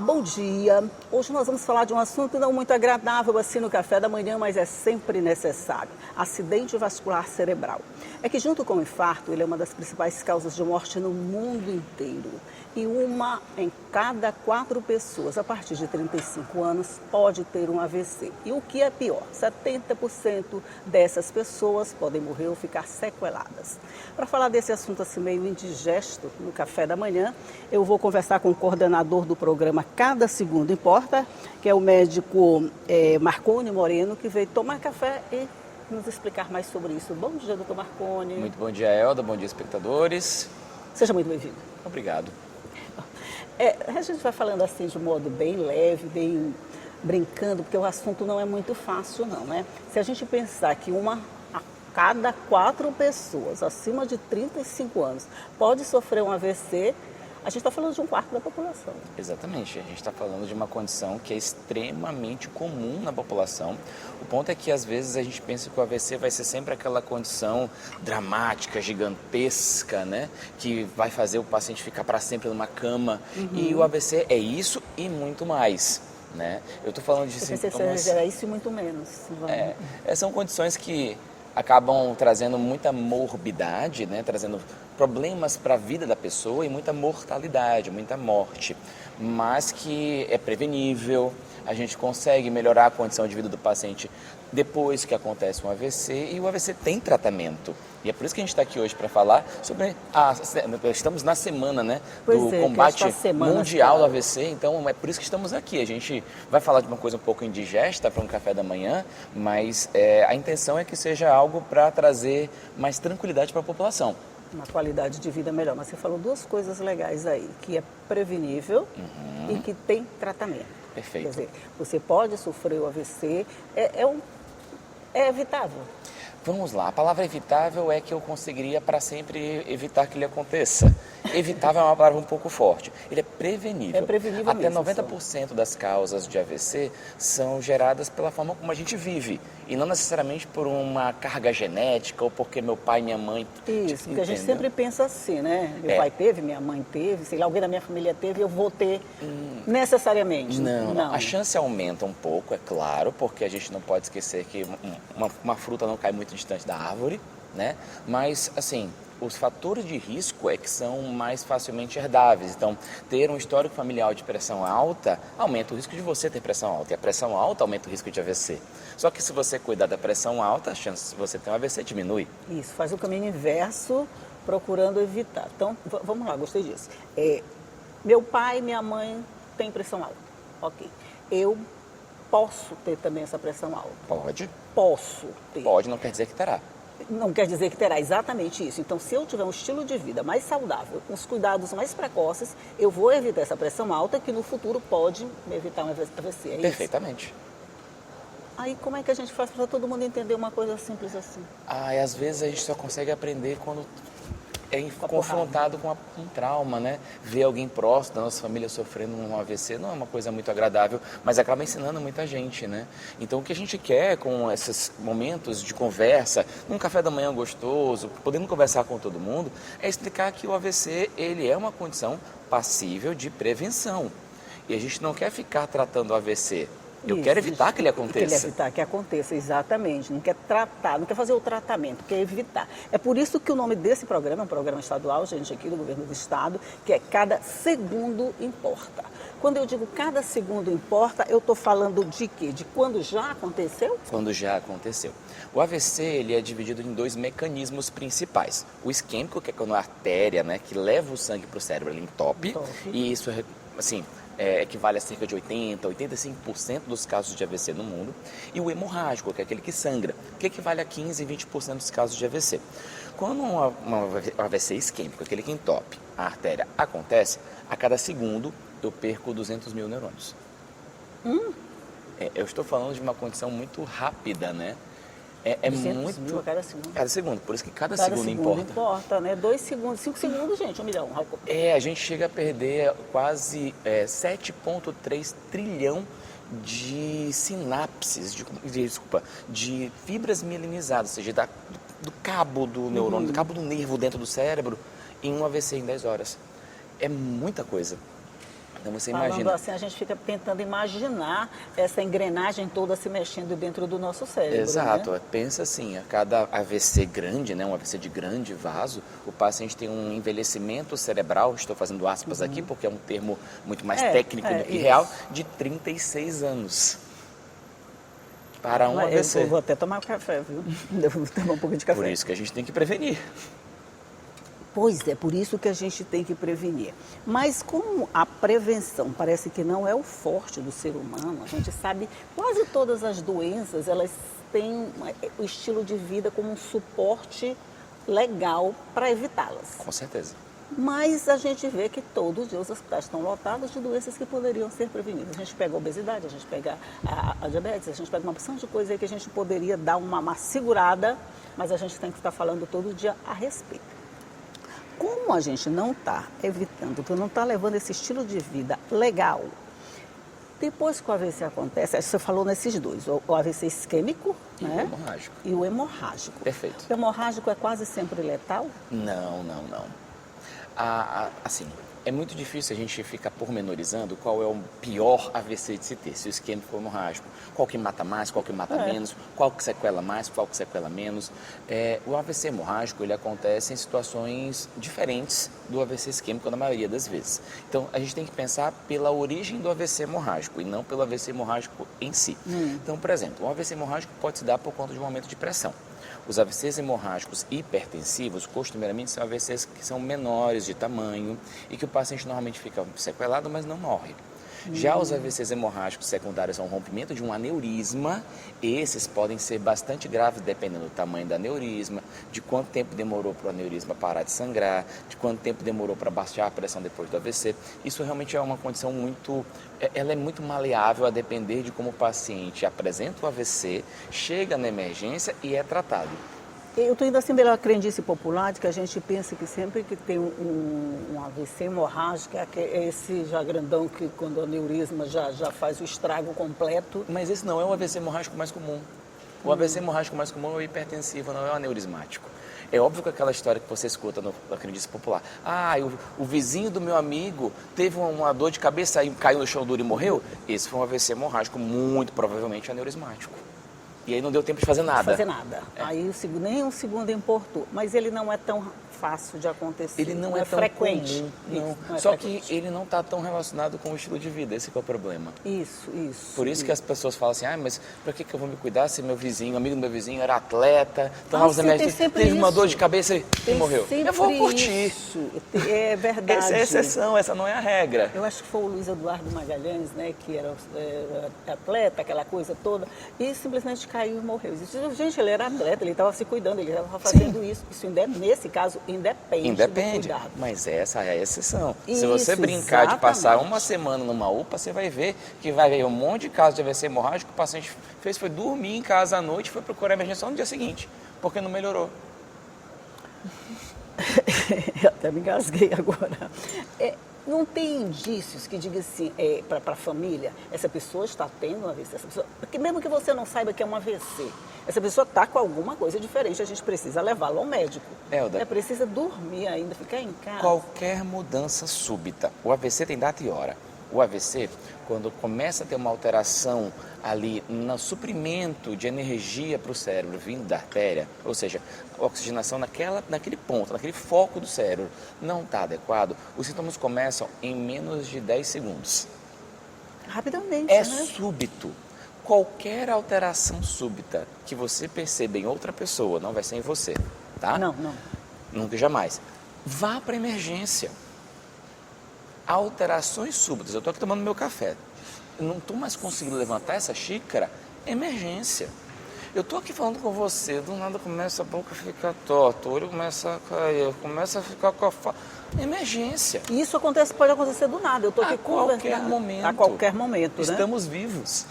Bom dia. Hoje nós vamos falar de um assunto não muito agradável assim no café da manhã, mas é sempre necessário. Acidente vascular cerebral. É que junto com o infarto, ele é uma das principais causas de morte no mundo inteiro. E uma em cada 4 pessoas a partir de 35 anos pode ter um AVC. E o que é pior, 70% dessas pessoas podem morrer ou ficar sequeladas. Para falar desse assunto assim meio indigesto no café da manhã, eu vou conversar com o coordenador do programa Cada Segundo Importa, que é o médico Marconi Moreno, que veio tomar café e nos explicar mais sobre isso. Bom dia, doutor Marconi. Muito bom dia, Elda. Bom dia, espectadores. Seja muito bem-vindo. Obrigado. A gente vai falando assim de modo bem leve, bem brincando, porque o assunto não é muito fácil não, né? Se a gente pensar que uma a cada 4 pessoas acima de 35 anos pode sofrer um AVC, a gente está falando de um quarto da população. Exatamente. A gente está falando de uma condição que é extremamente comum na população. O ponto é que, às vezes, a gente pensa que o AVC vai ser sempre aquela condição dramática, gigantesca, né? Que vai fazer o paciente ficar para sempre numa cama. E o AVC é isso e muito mais, né? Eu estou falando de sintomas... É isso e muito menos. São condições que acabam trazendo muita morbidade, né? Trazendo problemas para a vida da pessoa e muita mortalidade, muita morte, mas que é prevenível, a gente consegue melhorar a condição de vida do paciente depois que acontece um AVC, e o AVC tem tratamento. E é por isso que a gente está aqui hoje para falar sobre... estamos na semana, né, do combate mundial do AVC, então é por isso que estamos aqui. A gente vai falar de uma coisa um pouco indigesta para um café da manhã, mas a intenção é que seja algo para trazer mais tranquilidade para a população. Uma qualidade de vida melhor. Mas você falou 2 coisas legais aí, que é prevenível e que tem tratamento. Perfeito. Quer dizer, você pode sofrer o AVC, é evitável. Vamos lá, a palavra evitável é que eu conseguiria para sempre evitar que ele aconteça. Evitável é uma palavra um pouco forte. Ele é prevenível. É prevenível Até mesmo, 90% das causas de AVC são geradas pela forma como a gente vive. E não necessariamente por uma carga genética ou porque meu pai e minha mãe... Isso, porque a gente sempre pensa assim, né? Meu pai teve, minha mãe teve, sei lá, alguém da minha família teve, eu vou ter necessariamente. Não. A chance aumenta um pouco, é claro, porque a gente não pode esquecer que uma fruta não cai muito distante da árvore, né? Mas, assim, os fatores de risco é que são mais facilmente herdáveis. Então, ter um histórico familiar de pressão alta aumenta o risco de você ter pressão alta. E a pressão alta aumenta o risco de AVC. Só que se você cuidar da pressão alta, a chance de você ter um AVC diminui. Isso, faz o caminho inverso, procurando evitar. Então, vamos lá, gostei disso. Meu pai e minha mãe têm pressão alta. Ok. Eu posso ter também essa pressão alta? Pode. Posso ter. Pode, não quer dizer que terá. Não quer dizer que terá exatamente isso. Então, se eu tiver um estilo de vida mais saudável, com os cuidados mais precoces, eu vou evitar essa pressão alta, que no futuro pode me evitar um AVC. É Perfeitamente. Isso? Aí, como é que a gente faz para todo mundo entender uma coisa simples assim? E às vezes a gente só consegue aprender quando é confrontado com um trauma, né? Ver alguém próximo da nossa família sofrendo um AVC não é uma coisa muito agradável, mas acaba ensinando muita gente, né? Então, o que a gente quer com esses momentos de conversa, num café da manhã gostoso, podendo conversar com todo mundo, é explicar que o AVC, ele é uma condição passível de prevenção. E a gente não quer ficar tratando o AVC. Eu quero evitar que ele aconteça. Quer evitar que aconteça, exatamente. Não quer tratar, não quer fazer o tratamento, quer evitar. É por isso que o nome desse programa é um programa estadual, gente, aqui do governo do estado, que é Cada Segundo Importa. Quando eu digo cada segundo importa, eu estou falando de quê? De quando já aconteceu? Quando já aconteceu. O AVC, ele é dividido em 2 mecanismos principais. O isquêmico, que é quando a artéria, né, que leva o sangue para o cérebro, ele entope. E isso, assim... equivale a cerca de 85% dos casos de AVC no mundo, e o hemorrágico, que é aquele que sangra, que equivale a 15, 20% dos casos de AVC. Quando um AVC isquêmico, aquele que entope a artéria, acontece, a cada segundo eu perco 200 mil neurônios. Eu estou falando de uma condição muito rápida, né? É muito... mil a cada segundo. Cada segundo, por isso que cada segundo importa. Importa, né? 2 segundos, 5 segundos, gente, 1 milhão. A gente chega a perder quase 7,3 trilhão de sinapses, de fibras mielinizadas, ou seja, do cabo do neurônio, do cabo do nervo dentro do cérebro, em um AVC em 10 horas. É muita coisa. Então você Falando imagina. assim, a gente fica tentando imaginar essa engrenagem toda se mexendo dentro do nosso cérebro. Exato, Né? pensa assim, a cada AVC grande, né, um AVC de grande vaso, o paciente tem um envelhecimento cerebral, estou fazendo aspas aqui porque é um termo muito mais técnico do que isso. real, de 36 anos. Para um AVC. Eu vou até tomar um café, viu? Eu vou tomar um pouco de café. Por isso que a gente tem que prevenir. Pois é, por isso que a gente tem que prevenir. Mas como a prevenção parece que não é o forte do ser humano, a gente sabe quase todas as doenças, elas têm o estilo de vida como um suporte legal para evitá-las. Com certeza. Mas a gente vê que todos os hospitais estão lotados de doenças que poderiam ser prevenidas. A gente pega a obesidade, a gente pega a diabetes, a gente pega uma opção de coisa aí que a gente poderia dar uma segurada, mas a gente tem que estar falando todo dia a respeito. Como a gente não está evitando, não está levando esse estilo de vida legal, depois que o AVC acontece, você falou nesses dois, o AVC isquêmico, E né? o hemorrágico. E o hemorrágico. Perfeito. O hemorrágico é quase sempre letal? Não. Assim, é muito difícil a gente ficar pormenorizando qual é o pior AVC de se ter, se o isquêmico ou o hemorrágico. Qual que mata mais, qual que mata menos, qual que sequela mais, qual que sequela menos. O AVC hemorrágico, ele acontece em situações diferentes do AVC isquêmico na maioria das vezes. Então, a gente tem que pensar pela origem do AVC hemorrágico e não pelo AVC hemorrágico em si. Então, por exemplo, um AVC hemorrágico pode se dar por conta de um aumento de pressão. Os AVCs hemorrágicos hipertensivos, costumeiramente, são AVCs que são menores de tamanho e que o paciente normalmente fica sequelado, mas não morre. Já os AVCs hemorrágicos secundários são rompimento de um aneurisma. Esses podem ser bastante graves, dependendo do tamanho do aneurisma, de quanto tempo demorou para o aneurisma parar de sangrar, de quanto tempo demorou para baixar a pressão depois do AVC. Isso realmente é uma condição ela é muito maleável a depender de como o paciente apresenta o AVC, chega na emergência e é tratado. Eu estou indo assim pela crendice popular de que a gente pensa que sempre que tem um AVC hemorrágico, é esse já grandão que quando o aneurisma já faz o estrago completo. Mas esse não é o AVC hemorrágico mais comum. O AVC hemorrágico mais comum é o hipertensivo, não é o aneurismático. É óbvio que aquela história que você escuta na crendice popular. O vizinho do meu amigo teve uma dor de cabeça e caiu no chão duro e morreu. Esse foi um AVC hemorrágico, muito provavelmente aneurismático. E aí não deu tempo de fazer nada. Aí nem um segundo importou. Mas ele não é tão fácil de acontecer. Ele não é tão frequente. comum, não. Não é Só frequente. que ele não está tão relacionado com o estilo de vida, esse que é o problema. Isso. Por isso que as pessoas falam assim, mas para que eu vou me cuidar se meu vizinho, amigo do meu vizinho era atleta, tomava os remédios, teve uma dor de cabeça e morreu. Eu vou curtir. Isso. É verdade. Essa é a exceção, essa não é a regra. Eu acho que foi o Luiz Eduardo Magalhães, né, que era atleta, aquela coisa toda, e simplesmente caiu e morreu. Gente, ele era atleta, ele estava se cuidando, ele estava fazendo isso. Isso, nesse caso, independe do cuidado. Mas essa é a exceção. Se Isso, você brincar de passar exatamente. uma semana numa UPA, você vai ver que vai ver um monte de casos de AVC hemorrágico que o paciente foi dormir em casa à noite e foi procurar emergência só no dia seguinte, porque não melhorou. Eu até me engasguei agora. Não tem indícios que digam assim, para a família, essa pessoa está tendo um AVC, porque mesmo que você não saiba que é um AVC, essa pessoa está com alguma coisa diferente, a gente precisa levá-la ao médico. Precisa dormir ainda, ficar em casa. Qualquer mudança súbita, o AVC tem data e hora. O AVC, quando começa a ter uma alteração ali no suprimento de energia para o cérebro vindo da artéria, ou seja, a oxigenação naquele ponto, naquele foco do cérebro não está adequado, os sintomas começam em menos de 10 segundos. Rapidamente, É né? súbito. Qualquer alteração súbita que você perceba em outra pessoa, não vai ser em você, tá? Não. Nunca e jamais. Vá para a emergência. Alterações súbitas. Eu estou aqui tomando meu café. Eu não estou mais conseguindo levantar essa xícara. Emergência. Eu estou aqui falando com você, do nada começa a boca a ficar torta, o olho começa a cair, começa a ficar com a emergência. E isso pode acontecer do nada. Eu estou aqui conversando. A qualquer momento, né? Estamos vivos.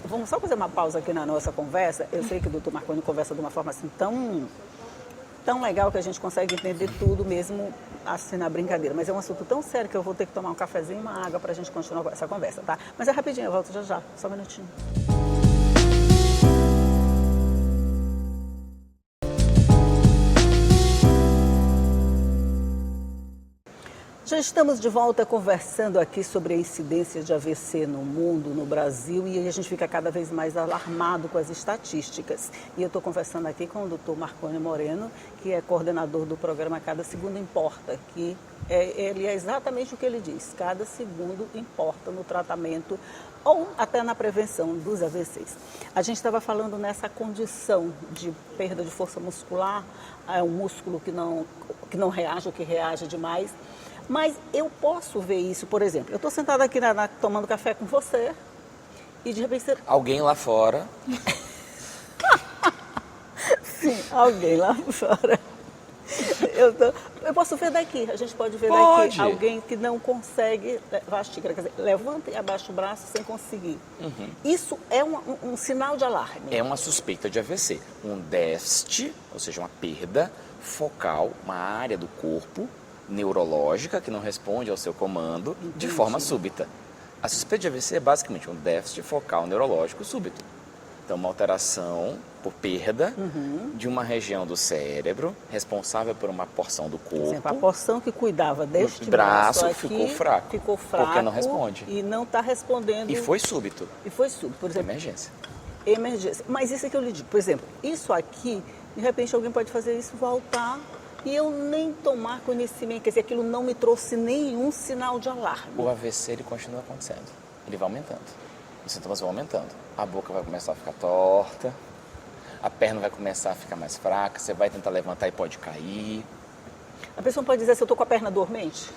Vamos só fazer uma pausa aqui na nossa conversa. Eu sei que o doutor Marconi conversa de uma forma assim tão legal que a gente consegue entender tudo mesmo assim na brincadeira. Mas é um assunto tão sério que eu vou ter que tomar um cafezinho e uma água para a gente continuar essa conversa, tá? Mas é rapidinho, eu volto já, só um minutinho. Já estamos de volta conversando aqui sobre a incidência de AVC no mundo, no Brasil, e a gente fica cada vez mais alarmado com as estatísticas. E eu estou conversando aqui com o Dr. Marconi Moreno, que é coordenador do programa Cada Segundo Importa, que ele é exatamente o que ele diz, cada segundo importa no tratamento ou até na prevenção dos AVCs. A gente estava falando nessa condição de perda de força muscular, é um músculo que não reage ou que reage demais. Mas eu posso ver isso, por exemplo, eu estou sentada aqui tomando café com você e de repente você... Alguém lá fora... Sim, alguém lá fora. Eu posso ver daqui, a gente pode ver Pode. daqui alguém que não consegue levar a xícara, quer dizer, levanta e abaixa o braço sem conseguir. Uhum. Isso é um sinal de alarme. É uma suspeita de AVC, um déficit, ou seja, uma perda focal, uma área do corpo neurológica que não responde ao seu comando. Entendi. De forma súbita. A suspeita de AVC é basicamente um déficit focal neurológico súbito. Então, uma alteração por perda de uma região do cérebro responsável por uma porção do corpo. Por exemplo, a porção que cuidava deste braço aqui, ficou fraco porque não responde. E não está respondendo. E foi súbito. Por exemplo. Emergência. Emergência. Mas isso é que eu lhe digo. Por exemplo, isso aqui, de repente alguém pode fazer isso, voltar e eu nem tomar conhecimento. Quer dizer, aquilo não me trouxe nenhum sinal de alarme. O AVC, ele continua acontecendo. Ele vai aumentando. Os sintomas vão aumentando. A boca vai começar a ficar torta, a perna vai começar a ficar mais fraca, você vai tentar levantar e pode cair. A pessoa pode dizer se eu estou com a perna dormente?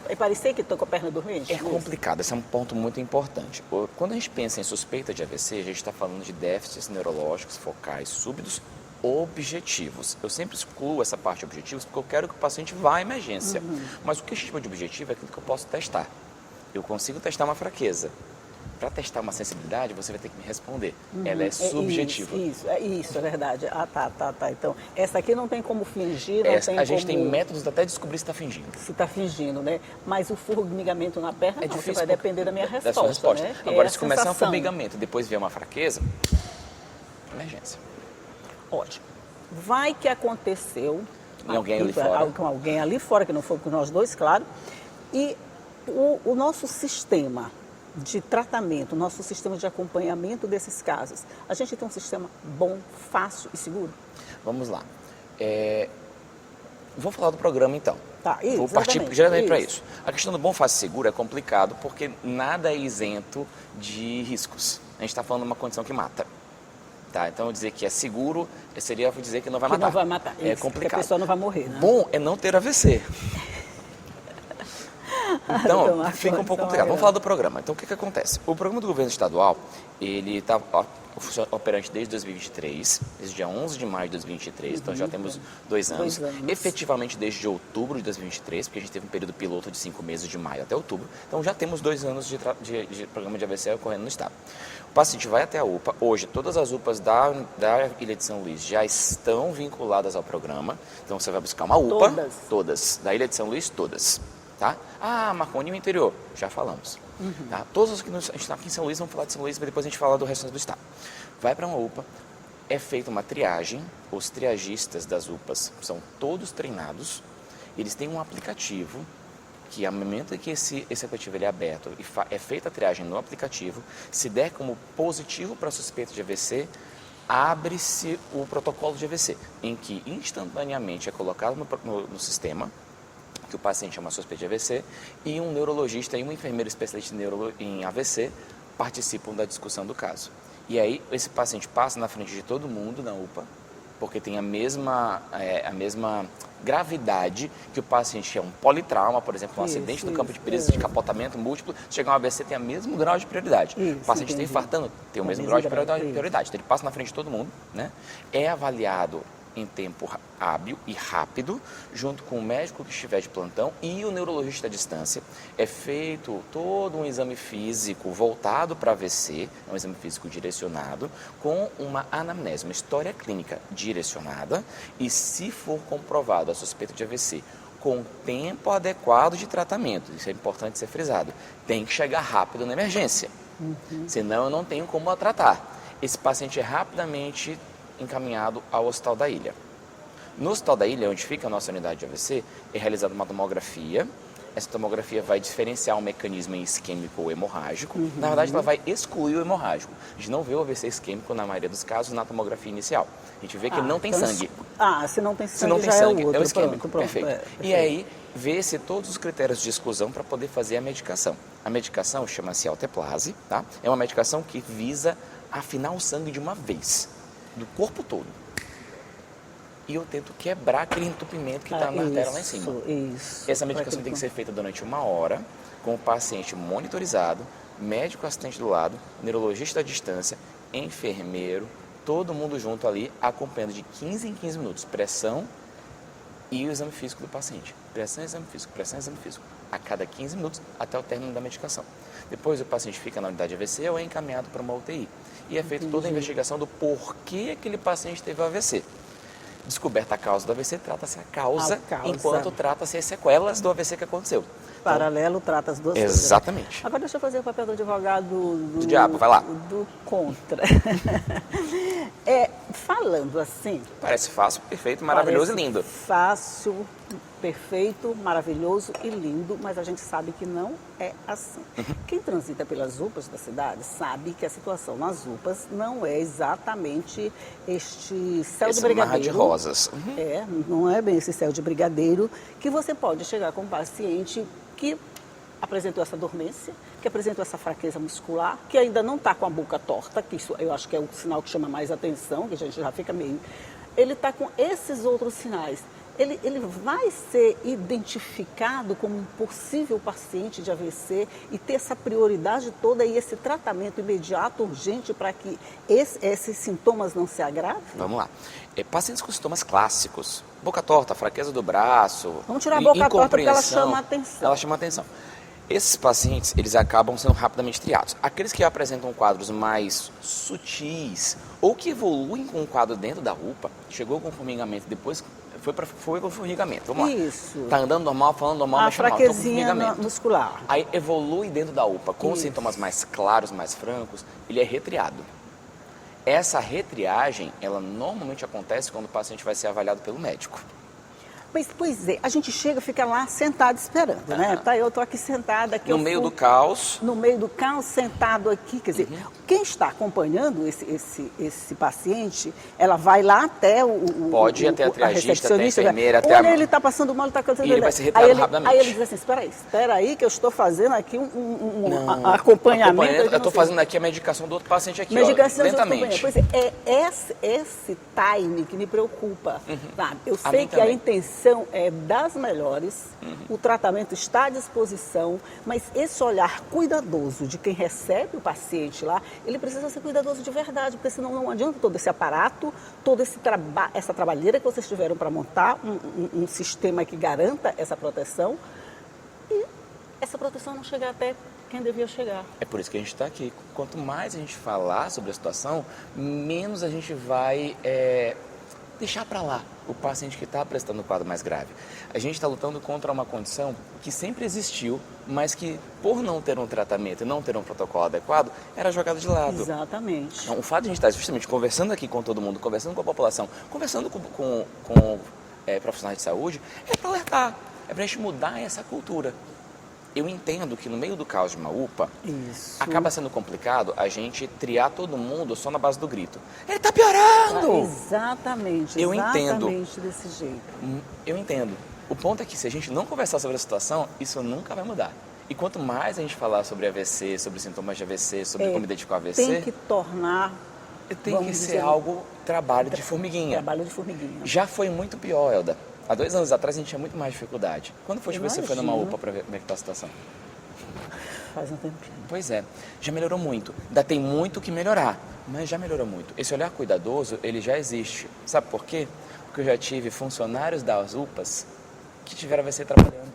E parecer que estou com a perna dormente? É complicado, esse é um ponto muito importante. Quando a gente pensa em suspeita de AVC, a gente está falando de déficits neurológicos focais súbitos objetivos. Eu sempre excluo essa parte de objetivos porque eu quero que o paciente vá à emergência. Mas o que a gente chama de objetivo é aquilo que eu posso testar. Eu consigo testar uma fraqueza. Para testar uma sensibilidade, você vai ter que me responder. Ela é subjetiva. Isso, é verdade. Ah, tá. Então, essa aqui não tem como fingir, não tem como... A gente tem métodos até descobrir se está fingindo. Se está fingindo, né? Mas o formigamento na perna, é não, difícil, vai depender da minha resposta, da sua resposta. Né? Agora, se começar um formigamento e depois vier uma fraqueza, emergência. Ótimo. Vai que aconteceu... Com alguém ali fora. Com alguém ali fora, que não foi com nós dois, claro. E o nosso sistema de tratamento, nosso sistema de acompanhamento desses casos, a gente tem um sistema bom, fácil e seguro? Vamos lá. Vou falar do programa então. Tá, isso, vou partir diretamente para isso. A questão do bom, fácil e seguro é complicado porque nada é isento de riscos. A gente está falando de uma condição que mata. Tá, então dizer que é seguro seria dizer que não vai matar. Não vai matar. É complicado. Que a pessoa não vai morrer, né? Bom é não ter AVC. Então, fica um pouco complicado. Vamos falar do programa. Então, o que acontece? O programa do governo estadual, ele está operante desde 2023, desde dia 11 de maio de 2023, então já temos 2 anos. Efetivamente desde outubro de 2023, porque a gente teve um período piloto de 5 meses, de maio até outubro. Então, já temos 2 anos de programa de AVC ocorrendo no estado. O paciente vai até a UPA. Hoje, todas as UPAs da Ilha de São Luís já estão vinculadas ao programa. Então, você vai buscar uma UPA. Todas. Da Ilha de São Luís, todas. Tá? Ah, Marconi, o interior. Já falamos. Tá? Todos os que a gente está aqui em São Luís, vamos falar de São Luís, mas depois a gente fala do restante do estado. Vai para uma UPA, é feita uma triagem. Os triagistas das UPAs são todos treinados. Eles têm um aplicativo que, ao momento em que esse aplicativo ele é aberto e é feita a triagem no aplicativo, se der como positivo para suspeita de AVC, abre-se o protocolo de AVC, em que instantaneamente é colocado no sistema que o paciente é uma suspeita de AVC e um neurologista e um enfermeiro especialista em AVC participam da discussão do caso. E aí esse paciente passa na frente de todo mundo na UPA, porque tem a mesma gravidade que o paciente é um politrauma, por exemplo, um acidente no campo de perícia de capotamento múltiplo, chegar um AVC tem o mesmo grau de prioridade. O paciente está infartando, tem o mesmo grau de prioridade. Então ele passa na frente de todo mundo, né? É avaliado em tempo hábil e rápido, junto com o médico que estiver de plantão e o neurologista à distância. É feito todo um exame físico voltado para AVC, um exame físico direcionado, com uma anamnese, uma história clínica direcionada, e se for comprovado a suspeita de AVC com tempo adequado de tratamento, isso é importante ser frisado, tem que chegar rápido na emergência, senão eu não tenho como a tratar. Esse paciente é rapidamente encaminhado ao Hospital da Ilha. No Hospital da Ilha, onde fica a nossa unidade de AVC, é realizada uma tomografia essa tomografia vai diferenciar um mecanismo isquêmico ou hemorrágico. Na verdade, ela vai excluir o hemorrágico. A gente não vê o AVC isquêmico, na maioria dos casos, na tomografia inicial. A gente vê que ele não tem então, sangue. Se não tem sangue, se não tem já sangue, é o outro. é o isquêmico. Pronto, Perfeito. perfeito. E aí, vê-se todos os critérios de exclusão para poder fazer a medicação. A medicação chama-se alteplase, tá? É uma medicação que visa afinar o sangue de uma vez, do corpo todo. E eu tento quebrar aquele entupimento que está na artéria lá em cima. Isso. Essa medicação tem que ser feita durante 1 hora, com o paciente monitorizado, médico assistente do lado, neurologista à distância, enfermeiro, todo mundo junto ali, acompanhando de 15 em 15 minutos, pressão e o exame físico do paciente. Pressão e exame físico, pressão e exame físico, a cada 15 minutos até o término da medicação. Depois o paciente fica na unidade AVC ou é encaminhado para uma UTI. E é feita toda a investigação do porquê aquele paciente teve o AVC. Descoberta a causa do AVC, trata-se a causa, enquanto trata-se as sequelas do AVC que aconteceu. Paralelo, trata as duas coisas. Exatamente. Agora deixa eu fazer o papel do advogado do diabo, vai lá. Do contra. Falando assim... Parece fácil, perfeito, maravilhoso e lindo. Fácil, perfeito, maravilhoso e lindo, mas a gente sabe que não é assim. Quem transita pelas UPAs da cidade sabe que a situação nas UPAs não é exatamente este céu de brigadeiro. Mar de rosas. Não é bem esse céu de brigadeiro que você pode chegar com um paciente que apresentou essa dormência, que apresentou essa fraqueza muscular, que ainda não está com a boca torta, que isso eu acho que é o sinal que chama mais atenção, que a gente já fica meio... Ele está com esses outros sinais. Ele vai ser identificado como um possível paciente de AVC e ter essa prioridade toda e esse tratamento imediato, urgente, para que esses sintomas não se agravem? Vamos lá. Pacientes com sintomas clássicos, boca torta, fraqueza do braço, vamos tirar a boca torta porque ela chama a atenção. Ela chama a atenção. Esses pacientes, eles acabam sendo rapidamente triados. Aqueles que apresentam quadros mais sutis ou que evoluem com o quadro dentro da UPA, chegou com formigamento, depois foi com formigamento. Vamos lá. Isso. Tá andando normal, falando normal, a mexendo mal, fraquezinha muscular. Aí evolui dentro da UPA com sintomas mais claros, mais francos, ele é retriado. Essa retriagem, ela normalmente acontece quando o paciente vai ser avaliado pelo médico. Pois é, a gente chega, fica lá sentado esperando, né? Tá, eu tô aqui sentada. Aqui no meio do caos. No meio do caos, sentado aqui. Quer dizer, quem está acompanhando esse paciente, ela vai lá até Pode ir até a triagista, até a enfermeira, até Olha, ele está passando mal, ele está cansando. E ele vai ser retirado rapidamente. Aí ele diz assim, espera aí que eu estou fazendo aqui um acompanhamento. Eu estou fazendo aqui a medicação do outro paciente aqui, medicação lentamente. Pois é, esse time que me preocupa, sabe? Eu sei que a intenção é das melhores, o tratamento está à disposição, mas esse olhar cuidadoso de quem recebe o paciente lá, ele precisa ser cuidadoso de verdade, porque senão não adianta todo esse aparato, toda essa trabalheira que vocês tiveram para montar um sistema que garanta essa proteção e essa proteção não chegar até quem devia chegar. É por isso que a gente está aqui. Quanto mais a gente falar sobre a situação, menos a gente vai deixar para lá o paciente que está apresentando um quadro mais grave. A gente está lutando contra uma condição que sempre existiu, mas que, por não ter um tratamento e não ter um protocolo adequado, era jogada de lado. Exatamente. Então, o fato de a gente estar justamente conversando aqui com todo mundo, conversando com a população, conversando com profissionais de saúde, é para alertar, é para a gente mudar essa cultura. Eu entendo que no meio do caos de uma UPA, acaba sendo complicado a gente triar todo mundo só na base do grito. Ele está piorando! Exatamente desse jeito. Eu entendo. O ponto é que se a gente não conversar sobre a situação, isso nunca vai mudar. E quanto mais a gente falar sobre AVC, sobre sintomas de AVC, sobre como identificar o AVC... Tem que tornar... Tem que ser algo trabalho de formiguinha. Trabalho de formiguinha. Já foi muito pior, Elda. Há 2 anos atrás a gente tinha muito mais dificuldade. Quando foi que você foi numa UPA para ver como é que está a situação? Faz um tempinho. Pois é, já melhorou muito. Ainda tem muito que melhorar, mas já melhorou muito. Esse olhar cuidadoso, ele já existe. Sabe por quê? Porque eu já tive funcionários das UPAs que tiveram AVC trabalhando.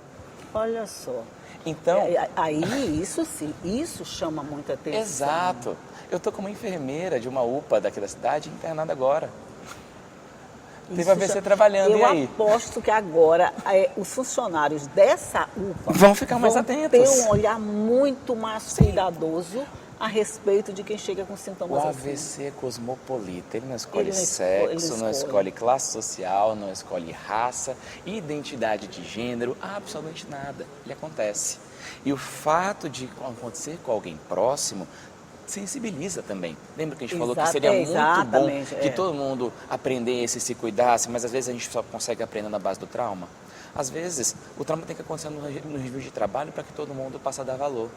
Olha só. Então... Aí, isso sim, isso chama muita atenção. Exato. Eu estou como enfermeira de uma UPA daqui da cidade, internada agora. Teve AVC trabalhando, e aí? Eu aposto que agora os funcionários dessa UPA vão ficar mais atentos. Ter um olhar muito mais cuidadoso a respeito de quem chega com O sintomas assim. AVC é cosmopolita, ele não escolhe Ele não sexo, não escolhe. escolhe classe social, não escolhe raça, identidade de gênero, absolutamente nada. Ele acontece. E o fato de acontecer com alguém próximo sensibiliza também. Lembra que a gente falou que seria muito bom que todo mundo aprendesse e se cuidasse, mas às vezes a gente só consegue aprender na base do trauma? Às vezes, o trauma tem que acontecer no nível de trabalho para que todo mundo possa dar valor.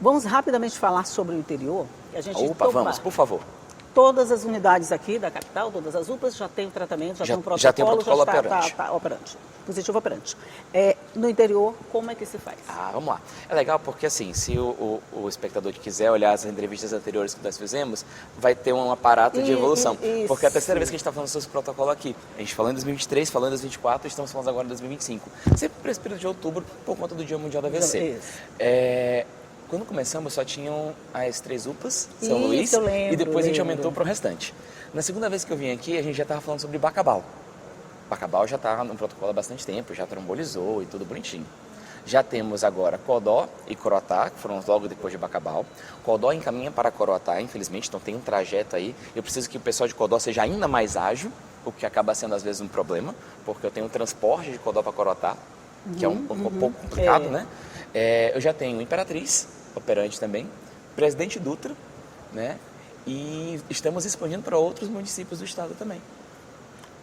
Vamos rapidamente falar sobre o interior. A gente Vamos, por favor. Todas as unidades aqui da capital, todas as UPAs, já tem o tratamento, já tem um protocolo, já tem o protocolo operante. Está operante, positivo operante. No interior, como é que se faz? Vamos lá. É legal porque, assim, se o espectador quiser olhar as entrevistas anteriores que nós fizemos, vai ter um aparato de evolução. Porque é a terceira vez que a gente está falando sobre esse protocolo aqui. A gente falou em 2023, falou em 2024 e estamos falando agora em 2025. Sempre para esse período de outubro, por conta do Dia Mundial do AVC. Quando começamos, só tinham as 3 UPAs, São Luís, e depois a gente aumentou para o restante. Na segunda vez que eu vim aqui, a gente já estava falando sobre Bacabal. Bacabal já está no protocolo há bastante tempo, já trombolizou e tudo bonitinho. Já temos agora Codó e Coroatá, que foram logo depois de Bacabal. Codó encaminha para Coroatá, infelizmente, então tem um trajeto aí. Eu preciso que o pessoal de Codó seja ainda mais ágil, o que acaba sendo às vezes um problema, porque eu tenho um transporte de Codó para Coroatá, que é um pouco complicado, né? Eu já tenho Imperatriz, operante também, Presidente Dutra, né? E estamos expandindo para outros municípios do estado também.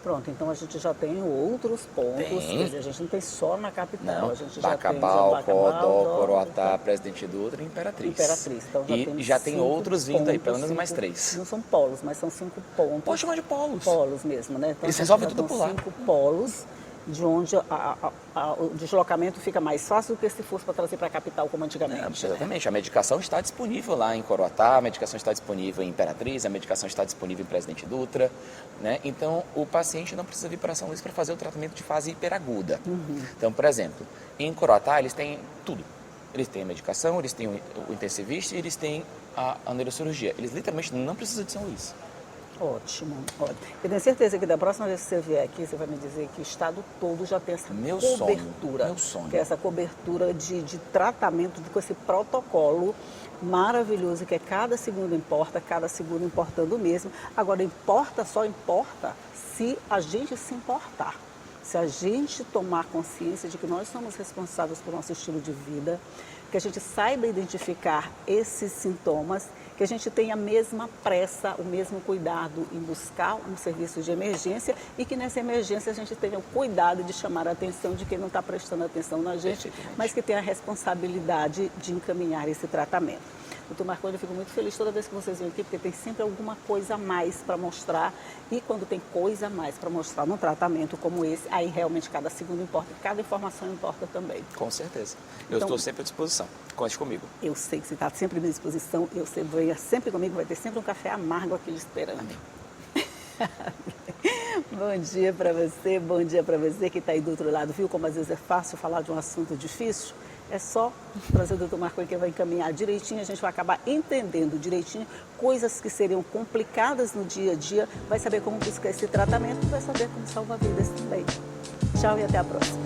Pronto, então a gente já tem outros pontos, quer dizer, a gente não tem só na capital. Não, a gente Bacabal, Codó, Coroatá, Presidente Dutra e Imperatriz. Então já tem outros vindo aí, pelo menos mais 3. Não são polos, mas são 5 pontos. Pode chamar de polos. Polos mesmo, né? Então, eles resolvem tudo por lá. 5 polos, de onde o deslocamento fica mais fácil do que se fosse para trazer para a capital como antigamente. Exatamente, a medicação está disponível lá em Coroatá, a medicação está disponível em Imperatriz, a medicação está disponível em Presidente Dutra, né? Então o paciente não precisa vir para São Luís para fazer o tratamento de fase hiperaguda. Então, por exemplo, em Coroatá eles têm tudo. Eles têm a medicação, eles têm o intensivista e eles têm a neurocirurgia. Eles literalmente não precisam de São Luís. Ótimo. Eu tenho certeza que da próxima vez que você vier aqui, você vai me dizer que o estado todo já tem essa cobertura. Meu sonho. Que é essa cobertura de tratamento com esse protocolo maravilhoso, que é cada segundo importando mesmo. Agora, só importa se a gente se importar. Se a gente tomar consciência de que nós somos responsáveis pelo nosso estilo de vida, que a gente saiba identificar esses sintomas, que a gente tenha a mesma pressa, o mesmo cuidado em buscar um serviço de emergência e que nessa emergência a gente tenha o cuidado de chamar a atenção de quem não está prestando atenção na gente, mas que tenha a responsabilidade de encaminhar esse tratamento. Doutor Marconi, eu fico muito feliz toda vez que vocês vêm aqui, porque tem sempre alguma coisa a mais para mostrar. E quando tem coisa a mais para mostrar num tratamento como esse, aí realmente cada segundo importa, cada informação importa também. Com certeza. Eu estou sempre à disposição. Conte comigo. Eu sei que você está sempre à minha disposição. Eu sei, venha sempre comigo, vai ter sempre um café amargo aqui esperando. Bom dia para você que está aí do outro lado. Viu como às vezes é fácil falar de um assunto difícil? É só trazer o doutor Marconi que vai encaminhar direitinho, a gente vai acabar entendendo direitinho coisas que seriam complicadas no dia a dia, vai saber como buscar esse tratamento, vai saber como salvar vidas também. Tchau e até a próxima.